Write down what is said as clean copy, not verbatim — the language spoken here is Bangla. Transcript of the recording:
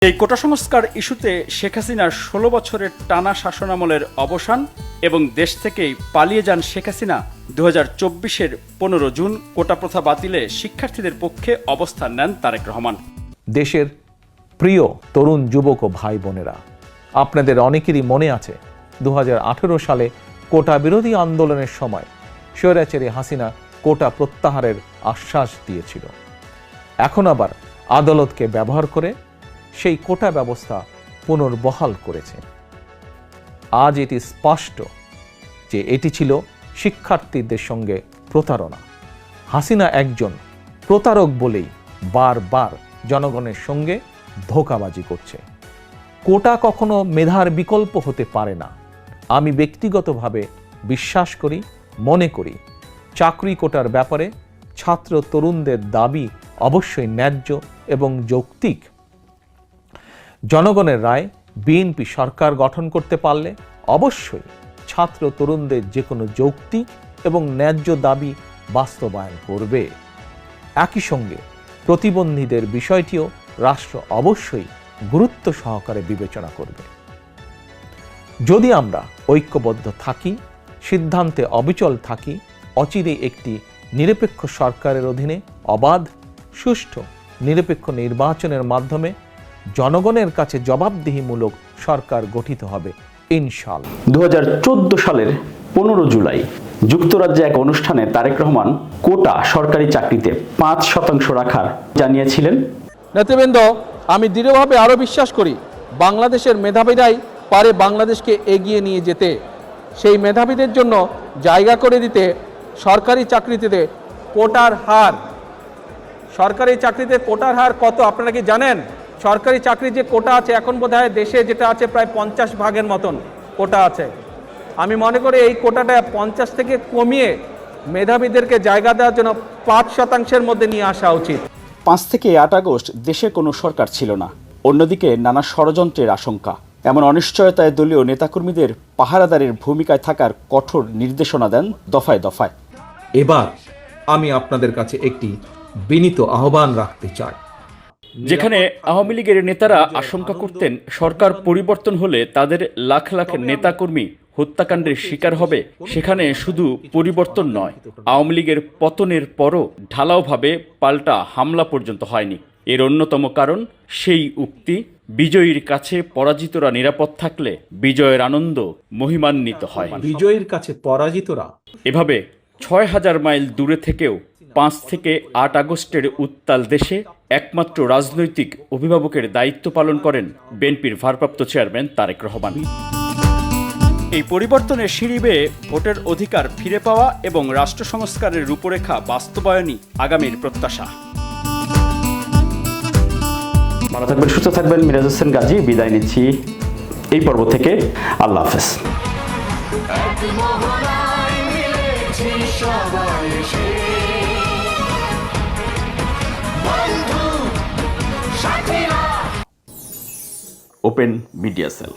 এই কোটা সংস্কার ইস্যুতে শেখ হাসিনার ১৬ বছরের টানা শাসনামলের অবসান এবং দেশ থেকেই পালিয়ে যান শেখ হাসিনা ২০২৪-এর ১৫ জুন কোটা প্রথা বাতিলে শিক্ষার্থীদের পক্ষে অবস্থান নেন তারেক রহমান। দেশের প্রিয় তরুণ যুবক ও ভাই বোনেরা, আপনাদের অনেকেরই মনে আছে ২০১৮ সালে কোটা বিরোধী আন্দোলনের সময় স্বৈরাচারী হাসিনা কোটা প্রত্যাহারের আশ্বাস দিয়েছিল। এখন আবার আদালতকে ব্যবহার করে সেই কোটা ব্যবস্থা পুনর্বহাল করেছে। আজ এটি স্পষ্ট যে এটি ছিল শিক্ষার্থীদের সঙ্গে প্রতারণা। হাসিনা একজন প্রতারক বলেই বারবার জনগণের সঙ্গে ধোঁকাবাজি করছে। কোটা কখনো মেধার বিকল্প হতে পারে না। আমি ব্যক্তিগতভাবে বিশ্বাস করি, মনে করি চাকরি কোটার ব্যাপারে ছাত্র তরুণদের দাবি অবশ্যই ন্যায্য এবং যৌক্তিক। জনগণের রায় বিএনপি সরকার গঠন করতে পারলে অবশ্যই ছাত্র তরুণদের যে কোনো যৌক্তিক এবং ন্যায্য দাবি বাস্তবায়ন করবে। একই সঙ্গে প্রতিবন্ধীদের বিষয়টিও রাষ্ট্র অবশ্যই গুরুত্ব সহকারে বিবেচনা করবে। যদি আমরা ঐক্যবদ্ধ থাকি, সিদ্ধান্তে অবিচল থাকি, অচিরেই একটি নিরপেক্ষ সরকারের অধীনে অবাধ, সুষ্ঠু, নিরপেক্ষ নির্বাচনের মাধ্যমে জনগণের কাছে জবাবদিহিমূলক সরকার গঠিত হবে ইনশাআল্লাহ। ২০১৪ সালের ১৫ জুলাই যুক্তরাজ্যে এক অনুষ্ঠানে তারেক রহমান কোটা সরকারি চাকরিতে ৫% রাখার জানিয়েছিলেন। নেতৃবৃন্দ, আমি দৃঢ়ভাবে আরও বিশ্বাস করি বাংলাদেশের মেধাবীরাই পারে বাংলাদেশকে এগিয়ে নিয়ে যেতে। সেই মেধাবীদের জন্য জায়গা করে দিতে সরকারি চাকরিতে কোটার হার কত আপনারা কি জানেন? সরকারি চাকরির যে কোটা আছে এখন বোধহয় দেশে যেটা আছে প্রায় ৫০ ভাগের মতন কোটা আছে। আমি মনে করি এই কোটাটা ৫০ থেকে কমিয়ে মেধাবীদেরকে জায়গা দেওয়ার জন্য ৫% মধ্যে নিয়ে আসা উচিত। ৫ থেকে ৮ আগস্ট দেশে কোনো সরকার ছিল না। অন্যদিকে নানা ষড়যন্ত্রের আশঙ্কা। এমন অনিশ্চয়তায় দলীয় নেতাকর্মীদের পাহারাদারের ভূমিকায় থাকার কঠোর নির্দেশনা দেন দফায় দফায়। এবার আমি আপনাদের কাছে একটি বিনীত আহ্বান রাখতে চাই। যেখানে আওয়ামী লীগের নেতারা আশঙ্কা করতেন সরকার পরিবর্তন হলে তাদের লাখ লাখ নেতাকর্মী হত্যাকাণ্ডের শিকার হবে, সেখানে শুধু পরিবর্তন নয়, আওয়ামী লীগের পতনের পরও ঢালাওভাবে পাল্টা হামলা পর্যন্ত হয়নি। এর অন্যতম কারণ সেই উক্তি, বিজয়ীর কাছে পরাজিতরা নিরাপদ থাকলে বিজয়ের আনন্দ মহিমান্বিত হয়। বিজয়ীর কাছে পরাজিতরা এভাবে ৬,০০০ মাইল দূরে থেকেও ৫ থেকে ৮ আগস্টের উত্তাল দেশে একমাত্র রাজনৈতিক অভিভাবকের দায়িত্ব পালন করেন বিএনপির ভারপ্রাপ্ত চেয়ারম্যান তারেক রহমান। এই পরিবর্তনের সিঁড়ি বেয়ে ভোটের অধিকার ফিরে পাওয়া এবং রাষ্ট্র সংস্কারের রূপরেখা বাস্তবায়নই আগামীর প্রত্যাশা। ভালো থাকবেন, সুস্থ থাকবেন। মিরাজ হোসেন গাজী বিদায় নিচ্ছি এই পর্ব থেকে। আল্লাহ হাফেজ। Open media cell.